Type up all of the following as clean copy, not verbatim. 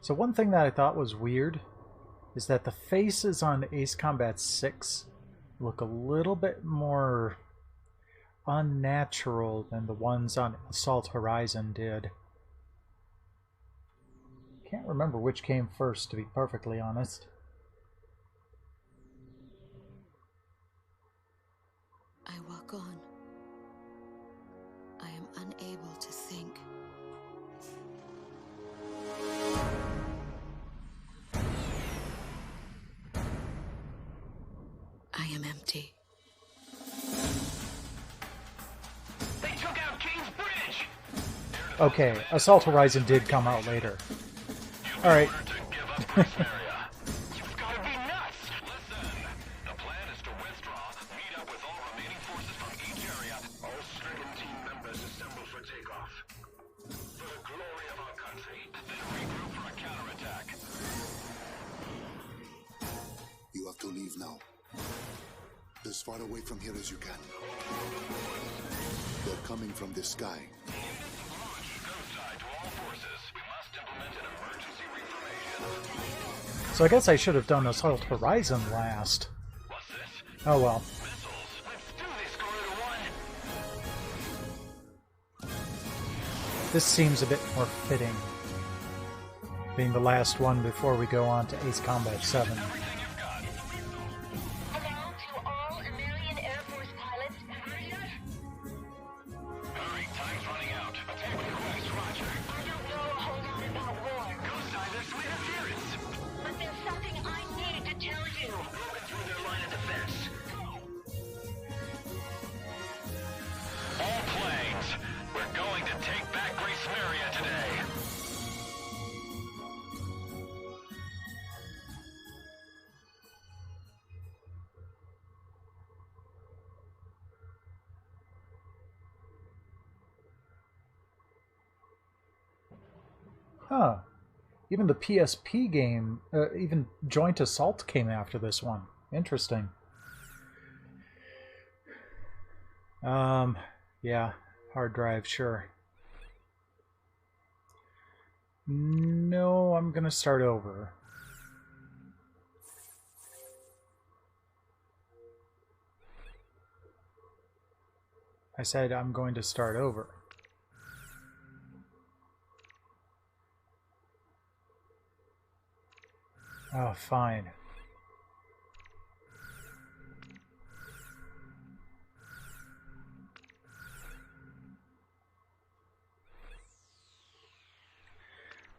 So one thing that I thought was weird is that the faces on Ace Combat 6 look a little bit more unnatural than the ones on Assault Horizon did. Can't remember which came first, to be perfectly honest. I walk on. I am unable to think. I am empty. They took out King's Bridge! Okay, Assault Horizon did come out later. Alright. You've got to be nuts! Listen, the plan is to withdraw, meet up with all remaining forces from each area. All stricken team members assemble for takeoff. For the glory of our country, then regroup for a counterattack. You have to leave now. As far away from here as you can. They're coming from the sky. So I guess I should have done Assault Horizon last. Oh well. This seems a bit more fitting. Being the last one before we go on to Ace Combat 7. Huh. Even the PSP game, even Joint Assault came after this one. Interesting. Yeah. Hard drive, sure. No, I'm gonna start over. I said I'm going to start over. Oh, fine.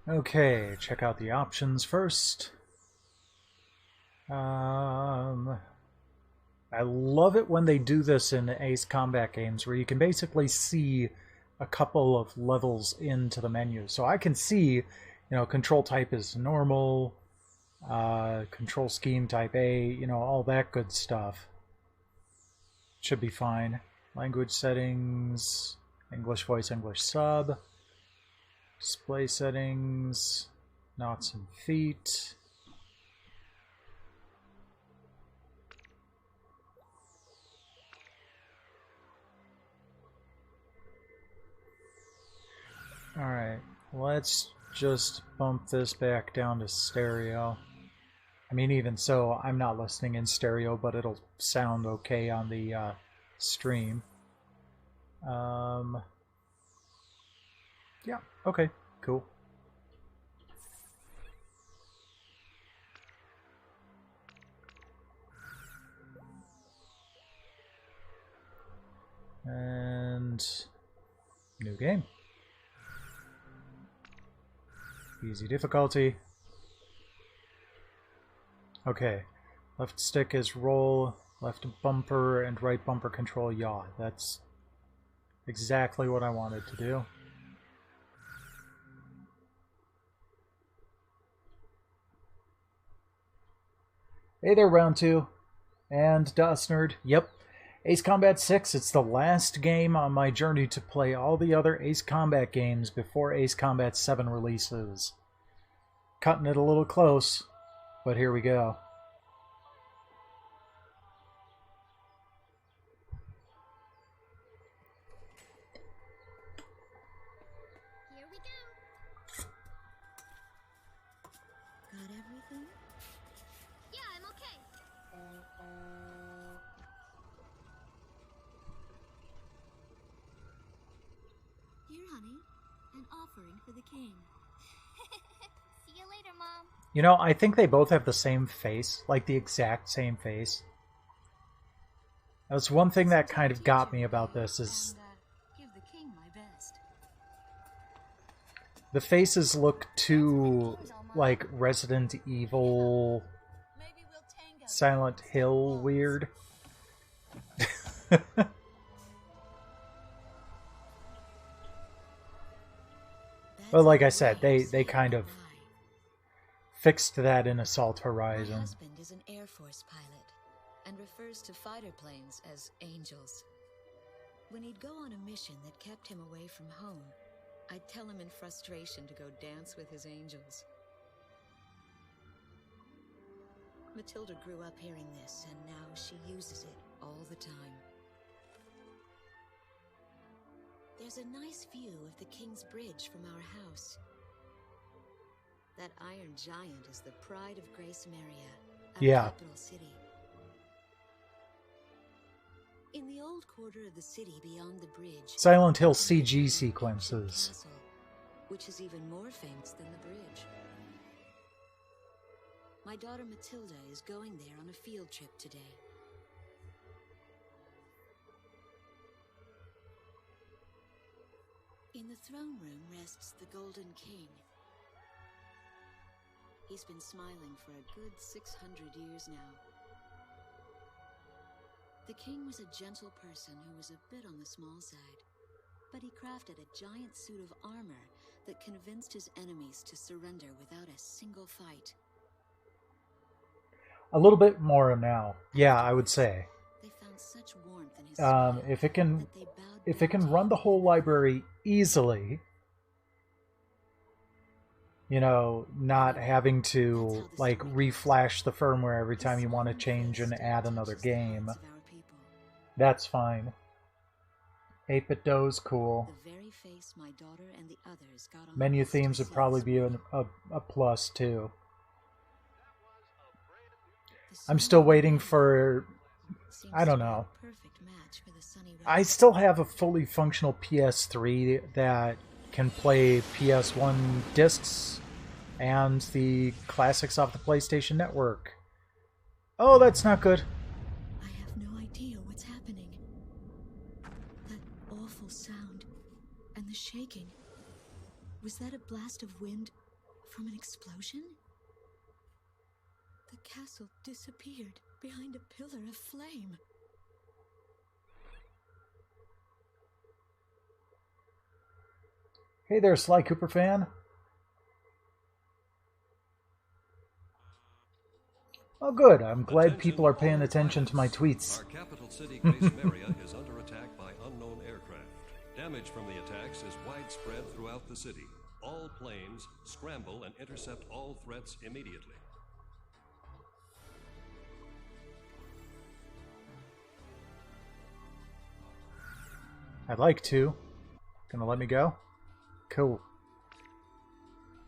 Okay, check out the options first. I love it when they do this in Ace Combat games, where you can basically see a couple of levels into the menu. So I can see, you know, control type is normal, control scheme type A, you know, all that good stuff. Should be fine. Language settings, English voice, English sub. Display settings, knots and feet. Alright, let's just bump this back down to stereo. I mean, even so, I'm not listening in stereo, but it'll sound okay on the stream. Yeah, okay, cool. And new game. Easy difficulty. Okay, left stick is roll, left bumper and right bumper control yaw. That's exactly what I wanted to do. Hey there, Round 2. And DOS Nerd. Yep. Ace Combat 6, it's the last game on my journey to play all the other Ace Combat games before Ace Combat 7 releases. Cutting it a little close, but here we go. Here we go. for the king. See you later, Mom. You know, I think they both have the same face, like the exact same face. That's one thing that kind of got me about this is Give the king my best. the faces look too like Resident Evil, Silent Hill weird. But like I said, they kind of fixed that in Assault My Horizon. husband is an Air Force pilot and refers to fighter planes as angels. When he'd go on a mission that kept him away from home, I'd tell him in frustration to go dance with his angels. Matilda grew up hearing this, and now she uses it all the time. There's a nice view of the King's Bridge from our house. That iron giant is the pride of Grace Maria, our Yeah. capital city. In the old quarter of the city beyond the bridge, Silent Hill is an CG ancient sequences. castle, which is even more famous than the bridge. My daughter Matilda is going there on a field trip today. In the throne room rests the Golden King. He's been smiling for a good 600 years now. The king was a gentle person who was a bit on the small side, but he crafted a giant suit of armor that convinced his enemies to surrender without a single fight. A little bit more now. Yeah, I would say. They found such warmth in his smile If it can that they bowed if it down can to run him. the whole library easily, you know, not having to like reflash the firmware every time you want to change and add another game, Of our people. that's fine. 8-bit do's cool. The very face my daughter and the others got on Menu the list to themes would see probably us be with. a plus too. The I'm snow still on the waiting ground for, seems I don't to be a know. perfect match for the sunny I rise. still have a fully functional PS3 that can play PS1 discs and the classics off the PlayStation Network. Oh, that's not good. I have no idea what's happening. That awful sound and the shaking. Was that a blast of wind from an explosion? The castle disappeared behind a pillar of flame. Hey there, Sly Cooper fan. Oh, good. I'm glad people are paying attention to my tweets. Our capital city, Grace Maria, is under attack by unknown aircraft. Damage from the attacks is widespread throughout the city. All planes scramble and intercept all threats immediately. I'd like to. Gonna let me go? Cool.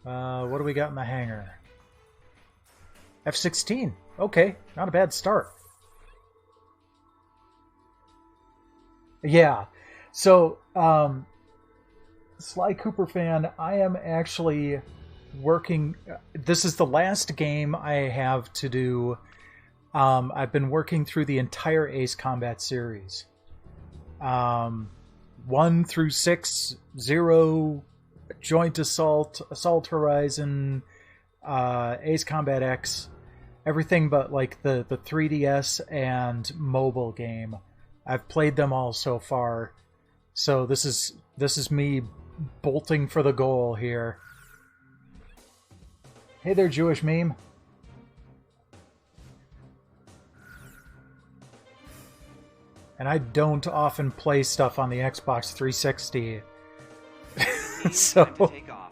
What do we got in the hangar? F-16. Okay, not a bad start. Yeah. So, Sly Cooper fan, I am actually working... This is the last game I have to do. I've been working through the entire Ace Combat series. 1 through 6, 0, Joint Assault, Assault Horizon, Ace Combat X, everything but like the 3DS and mobile game. I've played them all so far, so this is me bolting for the goal here. Hey there, Jewish meme. And I don't often play stuff on the Xbox 360. So, Time to take off.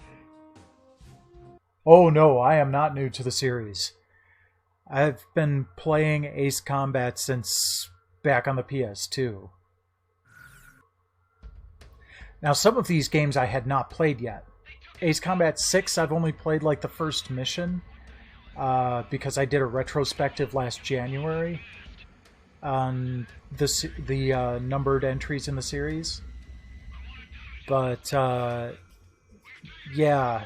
oh no, I am not new to the series. I've been playing Ace Combat since back on the PS2. Now, some of these games I had not played yet. Ace Combat 6, I've only played like the first mission, because I did a retrospective last January on the numbered entries in the series. But Yeah,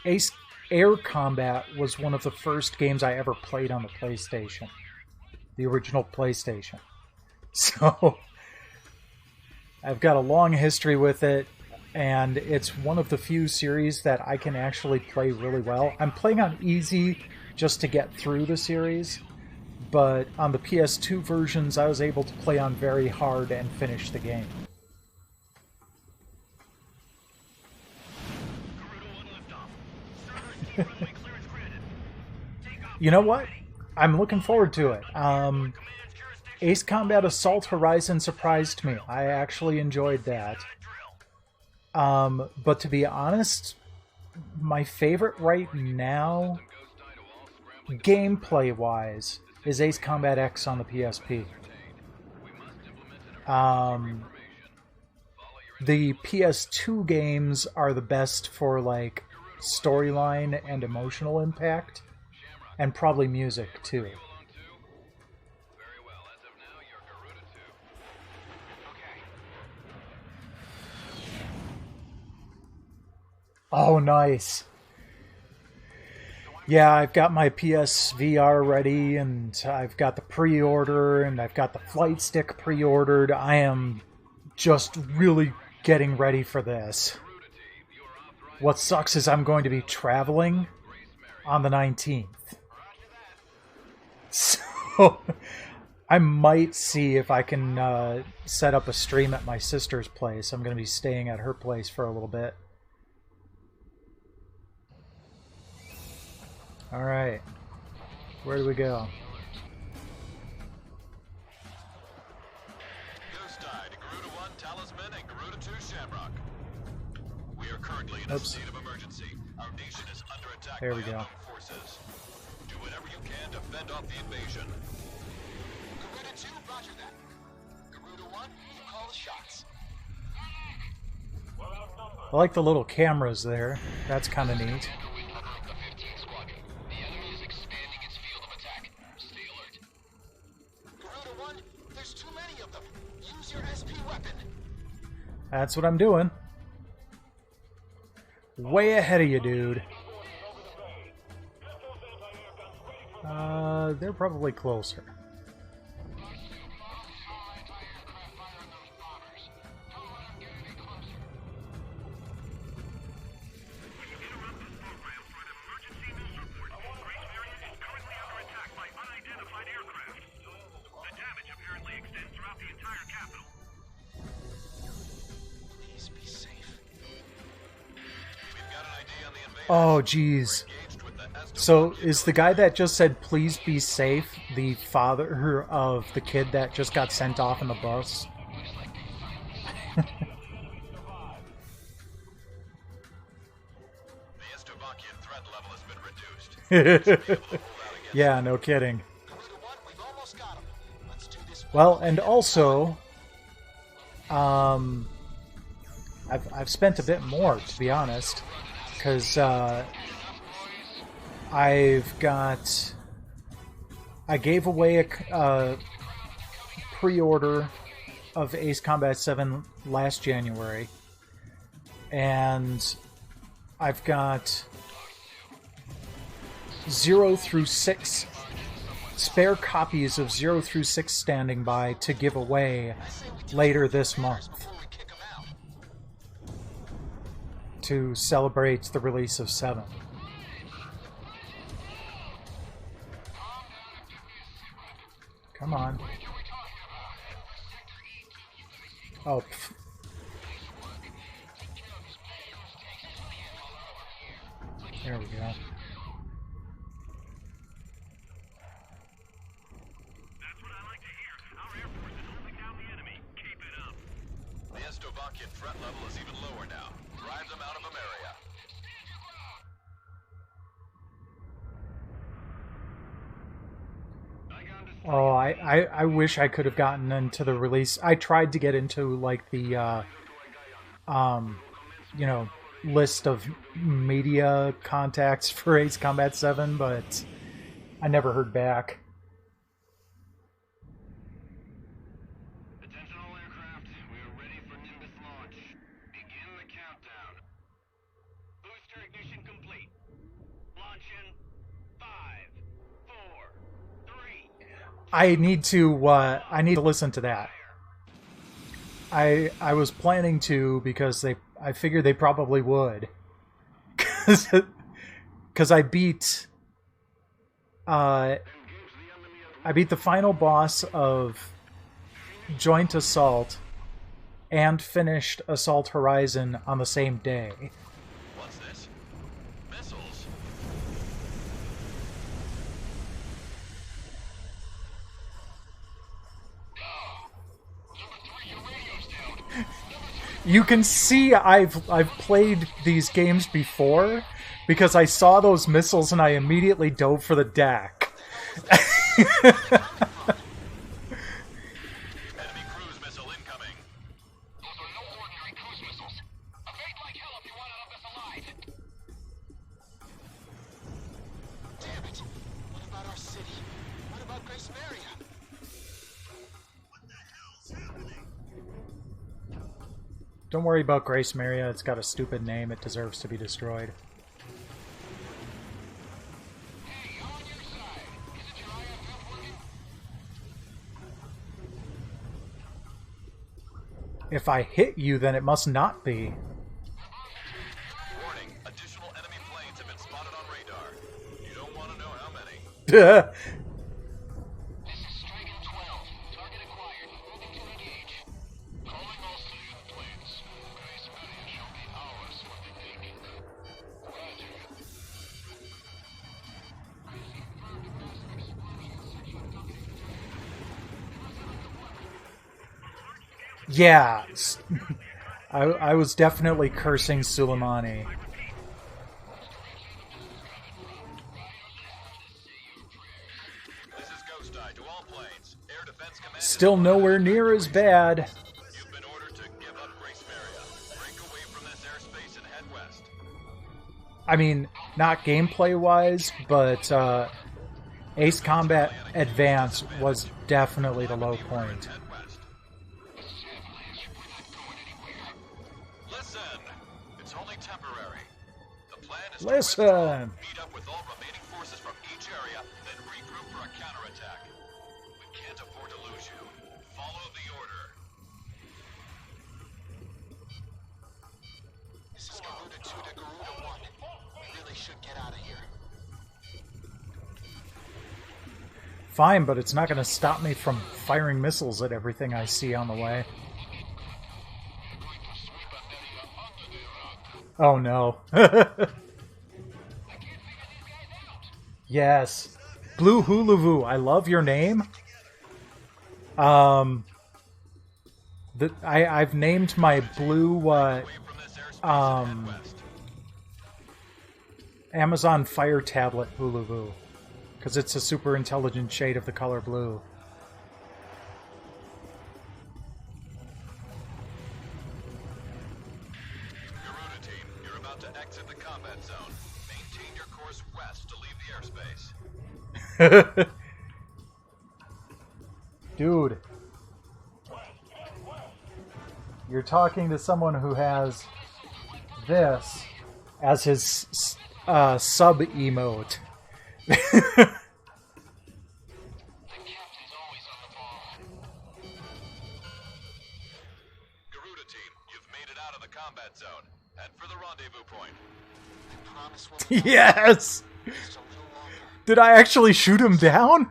Ace Air Combat was one of the first games I ever played on the PlayStation, the original PlayStation. So I've got a long history with it, and it's one of the few series that I can actually play really well. I'm playing on easy just to get through the series, but on the PS2 versions, I was able to play on very hard and finish the game. You know what? I'm looking forward to it. Ace Combat Assault Horizon surprised me. I actually enjoyed that. But to be honest, my favorite right now, gameplay-wise, is Ace Combat X on the PSP. The PS2 games are the best for, like, storyline and emotional impact, and probably music, too. Oh, nice. Yeah, I've got my PSVR ready, and I've got the pre-order, and I've got the flight stick pre-ordered. I am just really getting ready for this. What sucks is I'm going to be traveling on the 19th. So I might see if I can set up a stream at my sister's place. I'm going to be staying at her place for a little bit. Alright. Where do we go? Oops. There we go. Do whatever you can to fend off the invasion. Garuda 2, roger that. Garuda 1, you call the shots. I like the little cameras there. That's kind of neat. That's what I'm doing. Way ahead of you, dude. They're probably closer. Oh, geez. So, is the guy that just said, please be safe, the father of the kid that just got sent off in the bus? Yeah, no kidding. Well, and also, I've spent a bit more, to be honest, because I gave away a pre-order of Ace Combat 7 last January, and I've got 0 through 6 spare copies of 0 through 6 standing by to give away later this month to celebrate the release of 7. Come on. Oh, pff. There we go. The Estovakian threat level is even lower now. Drive them out of Ameria. Oh, I wish I could have gotten into the release. I tried to get into, like, the, you know, list of media contacts for Ace Combat 7, but I never heard back. Attention all aircraft, we are ready for Nimbus launch. Begin the countdown. I need to listen to that. I was planning to because I figured they probably would. Cuz I beat the final boss of Joint Assault and finished Assault Horizon on the same day. What's this? Missiles. You can see I've played these games before because I saw those missiles and I immediately dove for the deck. Enemy cruise missile incoming. Those are no ordinary cruise missiles. Evade like hell if you want out of this alive. Damn it! What about our city? What about Grace Maria? What the hell's happening? Don't worry about Grace Maria, it's got a stupid name, it deserves to be destroyed. Hey, I'm on your side. Isn't your IFF working? If I hit you, then it must not be. Warning, additional enemy planes have been spotted on radar. You don't want to know how many. This is Striker 12. Target acquired. Moving to engage. Calling all civilian planes. Grace Maria shall be ours for the taking. Roger. Yeah, I was definitely cursing Suleimani. This is Ghost Eye to all planes. Air Defense Command. Still nowhere near as bad. You've been ordered to give up Grace Maria. Break away from this airspace and head west. I mean, not gameplay-wise, but Ace Combat Advance was definitely the low point. Head west. This is Avalanche. We're not going anywhere. Listen, it's only temporary. The plan is to Listen. withdraw, meet up with all remaining forces from each area, then regroup for a counterattack. We can't afford to lose you. Follow the order. This is Garuda 2 to Garuda 1. We really should get out of here. Fine, but it's not going to stop me from firing missiles at everything I see on the way. Oh no. Yes. Blue Hulavu, I love your name. I've named my blue Amazon Fire Tablet Hulavu because it's a super intelligent shade of the color blue. Garuda team, you're about to exit the combat zone. Maintain your course west to leave the airspace. Dude. You're talking to someone who has this as his sub emote. The captain's always on the ball. Garuda team, you've made it out of the combat zone. Head for the rendezvous point. I promise we'll be Yes! just a little longer. Did I actually shoot him down?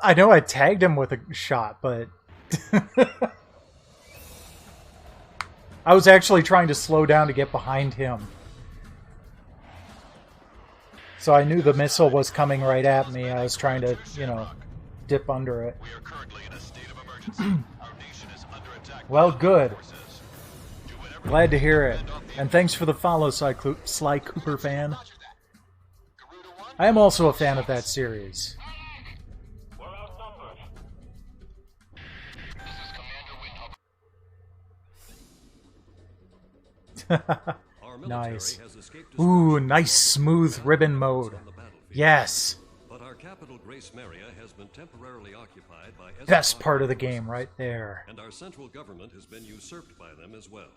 I know I tagged him with a shot, but... I was actually trying to slow down to get behind him. So I knew the missile was coming right at me. I was trying to, you know, dip under it. We are currently in a state of emergency. Our nation is under attack. Well, by good. forces. Do whatever Glad to hear it. you can And thanks for the follow, Sly Cooper fan. Roger that. Garuda 1, I am also a fan of that series. We're outnumbered. This is Commander Windhopper. Our military Nice. has escaped Ooh, destruction nice from smooth the ribbon battlefields mode. on the battlefield. Yes. But our capital, Grace Maria, has been temporarily occupied by Best Estevania part of the forces, game right there. and our central government has been usurped by them as well.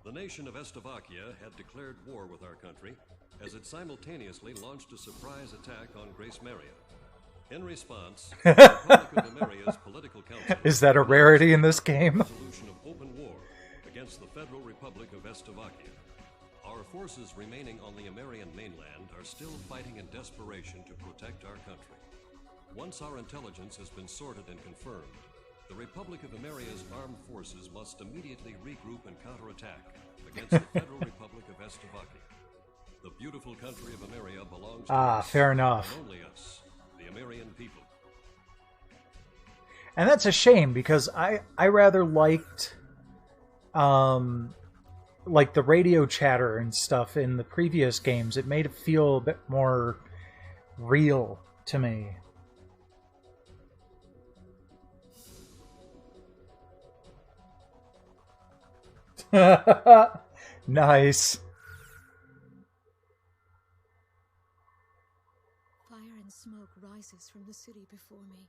The nation of Estevania had declared war with our country as it simultaneously launched a surprise attack on Grace Maria. In response, the Republic of Ameria's political council Is that a rarity in this game? resolution of open war against the Federal Republic of Estovakia. Our forces remaining on the Amerian mainland are still fighting in desperation to protect our country. Once our intelligence has been sorted and confirmed, the Republic of Ameria's armed forces must immediately regroup and counterattack against the Federal Republic of Estovakia. The beautiful country of Ameria belongs to us, fair enough. and only us, the Amerian people. And that's a shame because I rather liked like the radio chatter and stuff in the previous games. It made it feel a bit more real to me. Nice. Fire and smoke rises from the city before me.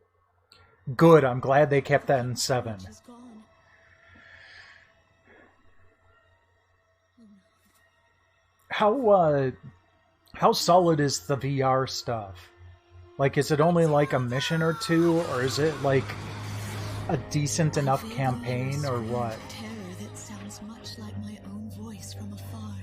Good, I'm glad they kept that in 7. Much is gone. How solid is the VR stuff? Like, is it only like a mission or two, or is it like a decent enough campaign, or what? Terror that sounds much like my own voice from afar.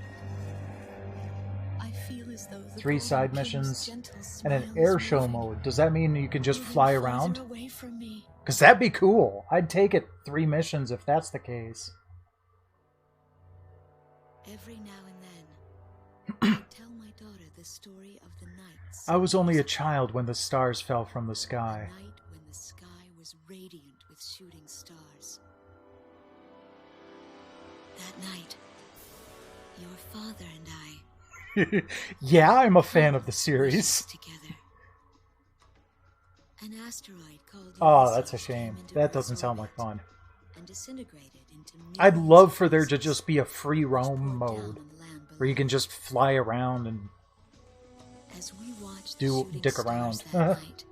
I feel as though the 3 side golden king's missions gentle and an smile air is show moving, mode. Does that mean you can just moving fly farther around? away from me. Because that'd be cool. I'd take it 3 missions if that's the case. Every now and then, I tell my daughter the story of the nights. I was only a child when the stars fell from the sky. The night when the sky was radiant with shooting stars. That night, your father and I Yeah, I'm a fan of the series. together. An asteroid called Oh, Ulysses that's a came shame. into That our doesn't sound like orbit fun. and disintegrated into I'd millions love of for there to pieces, just be a free which roam poured down mode on the land where you below. can just fly around and As we watched do- the shooting dick stars around. that night,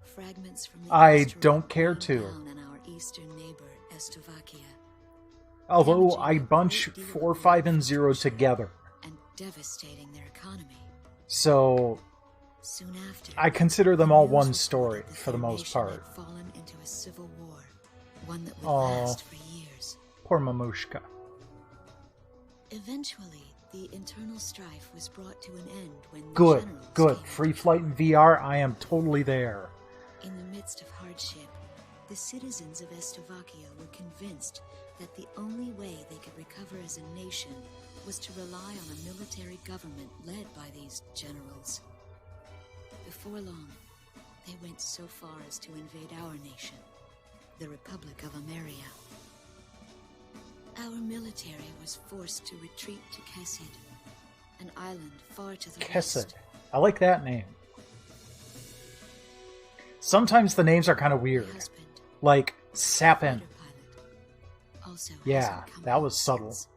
fragments from the I asteroid don't care rained to. down on our eastern neighbor, Estovakia, although damaging I a bunch great deal 4, of 5, and their 0 infrastructure together. and devastating their economy. So Soon after, I consider them all news one reported story that for the their most nation part. had fallen into a civil war, one that would Aw. last for years. Poor Mamushka. Eventually, the internal strife was brought to an end when the Good, generals good. came Free into flight in VR, I am totally there. In the midst of hardship, the citizens of Estovakia were convinced that the only way they could recover as a nation was to rely on a military government led by these generals. Before long, they went so far as to invade our nation, the Republic of Ameria. Our military was forced to retreat to Kessid, an island far to the Kessid. west. I like that name. Sometimes the names are kind of My weird. husband, Like Sapin. fighter pilot, also has Yeah, uncommon that was subtle. skills.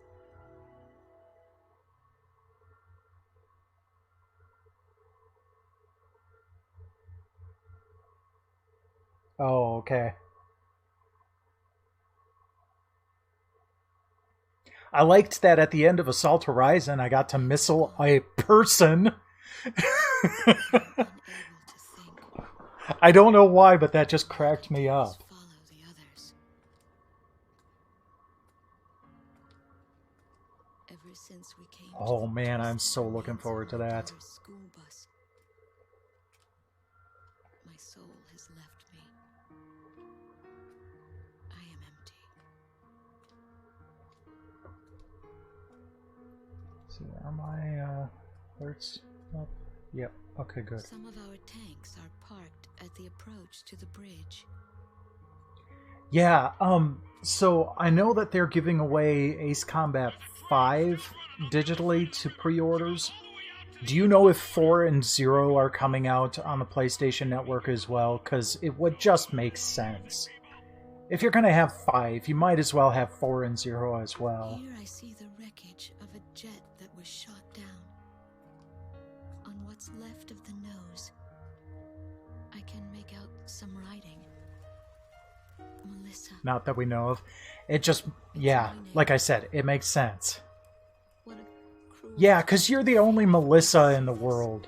Oh, okay. I liked that at the end of Assault Horizon, I got to missile a person. Unable to think, I don't know why, but that just cracked me up. must follow the others. Ever since we came to Oh the man, I'm place so that looking remains forward to of that. our school bus, my soul has left me. I am empty. See, are my alerts up? Yep. Okay, good. Some of our tanks are parked at the approach to the bridge. Yeah, so I know that they're giving away Ace Combat 5 digitally to pre-orders. Do you know if 4 and 0 are coming out on the PlayStation Network as well? Because it would just make sense. If you're going to have 5, you might as well have 4 and 0 as well. Here I see the wreckage of a jet that was shot down. On what's left of the nose, I can make out some writing. Melissa. Not that we know of. It just, yeah, like I said, it makes sense. What a cruel. Yeah, because you're the only Melissa in the world.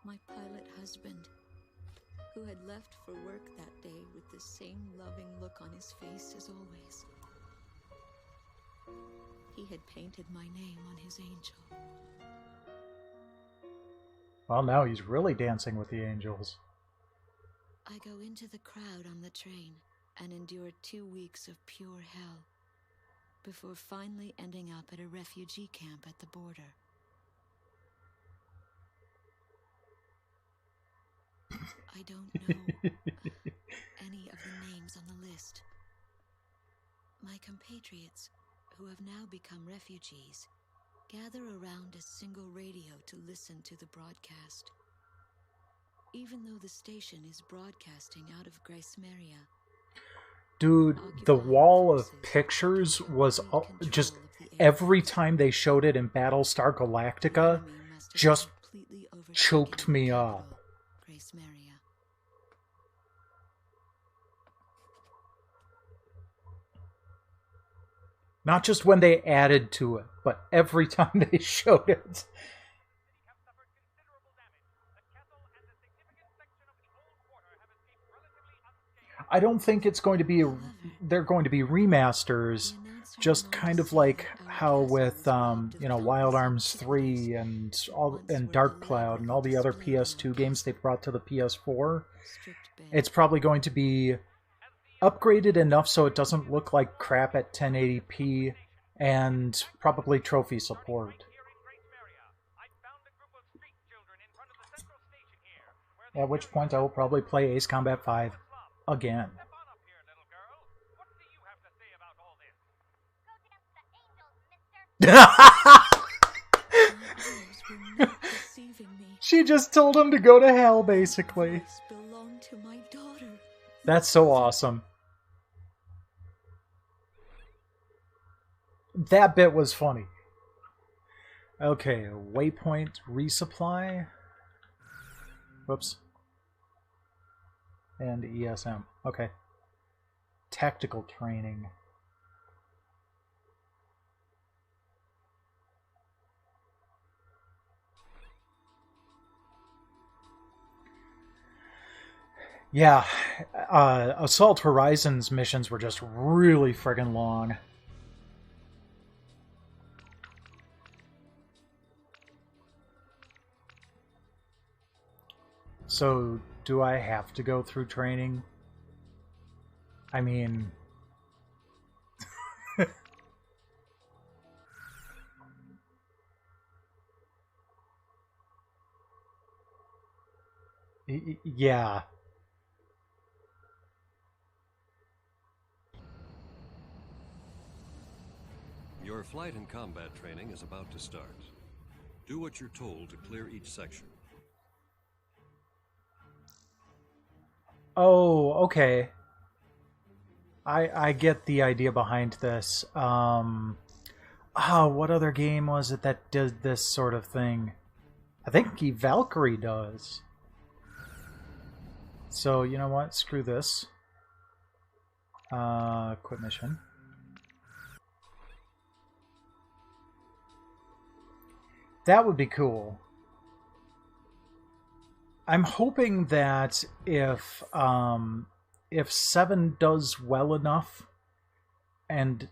My pilot pilot husband, who had left for work that day with the same loving look on his face as always. He had painted my name on his angel. Well, now he's really dancing with the angels. I go into the crowd on the train and endure 2 weeks of pure hell before finally ending up at a refugee camp at the border. I don't know any of the names on the list. My compatriots, who have now become refugees, gather around a single radio to listen to the broadcast. Even though the station is broadcasting out of Grace Maria. Dude, the wall of pictures was just every time they showed it in Battlestar Galactica, just choked me up. Grace Maria. Not just when they added to it, but every time they showed it. I don't think it's going to be they're going to be remasters, just kind of like how with Wild Arms 3 and Dark Cloud and all the other PS2 games they brought to the PS4. It's probably going to be upgraded enough so it doesn't look like crap at 1080p, and probably trophy support. At which point I will probably play Ace Combat 5 again. She just told him to go to hell, basically. That's so awesome. That bit was funny. Okay, waypoint resupply. Whoops. And ESM. Okay. Tactical training. Yeah, Assault Horizons missions were just really friggin' long. So, do I have to go through training? I mean... yeah. Your flight and combat training is about to start. Do what you're told to clear each section. Oh, okay. I get the idea behind this. What other game was it that did this sort of thing? I think Valkyrie does. So, you know what? Screw this. Quit mission. That would be cool. I'm hoping that if 7 does well enough, and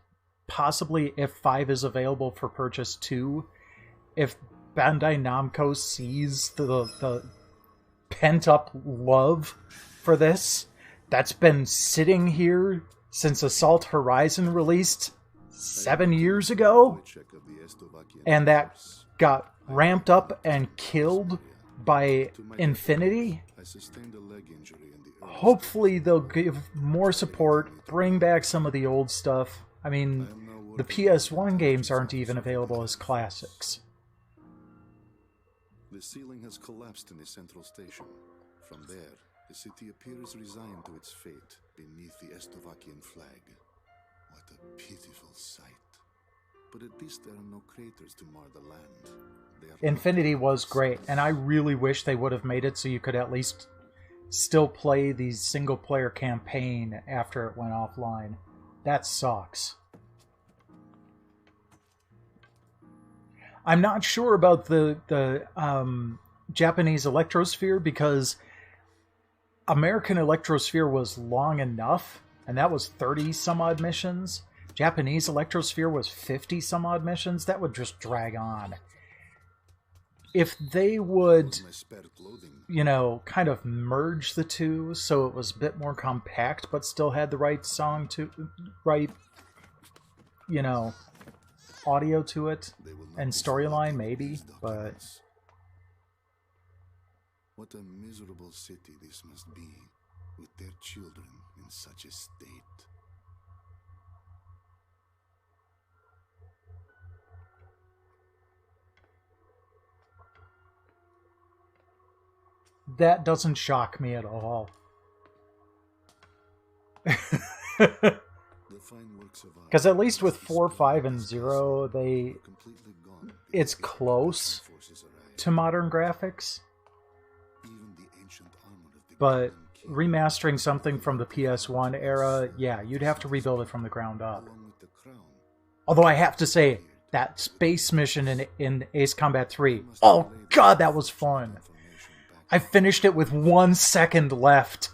possibly if 5 is available for purchase too, if Bandai Namco sees the pent-up love for this that's been sitting here since Assault Horizon released 7 years ago, and that got ramped up and killed by Infinity, hopefully they'll give more support, bring back some of the old stuff. I mean, the PS1 games aren't even available as classics. The ceiling has collapsed in the central station. From there, the city appears resigned to its fate beneath the Estovakian flag. What a pitiful sight. But at least there are no craters to mar the land. Infinity was great, and I really wish they would have made it so you could at least still play the single-player campaign after it went offline. That sucks. I'm not sure about the Japanese Electrosphere because American Electrosphere was long enough, and that was 30 some odd missions. Japanese Electrosphere was 50 some odd missions. That would just drag on. If they would, you know, kind of merge the two so it was a bit more compact but still had the right song to, right, you know, audio to it and storyline maybe, but... What a miserable city this must be, with their children in such a state. That doesn't shock me at all. Because at least with 4, 5, and 0, it's close to modern graphics. But remastering something from the PS1 era, yeah, you'd have to rebuild it from the ground up. Although I have to say, that space mission in Ace Combat 3, oh god, that was fun! I finished it with 1 second left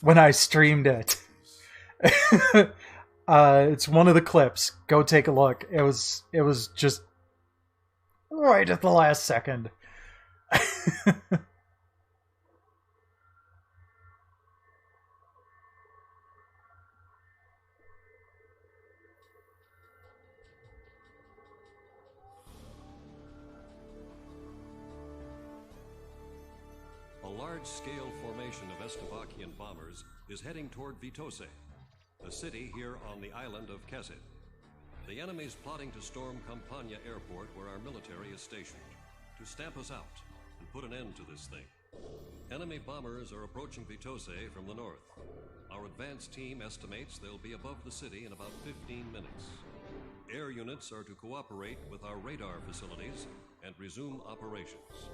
when I streamed it. It's one of the clips. Go take a look. It was just right at the last second. A large-scale formation of Estovakian bombers is heading toward Vitose, a city here on the island of Kessid. The enemy's plotting to storm Campania Airport, where our military is stationed, to stamp us out and put an end to this thing. Enemy bombers are approaching Vitose from the north. Our advance team estimates they'll be above the city in about 15 minutes. Air units are to cooperate with our radar facilities and resume operations.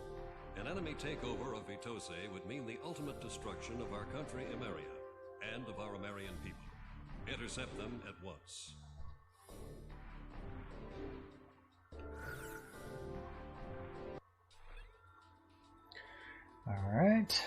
An enemy takeover of Vitose would mean the ultimate destruction of our country, Emeria, and of our Emerian people. Intercept them at once. All right.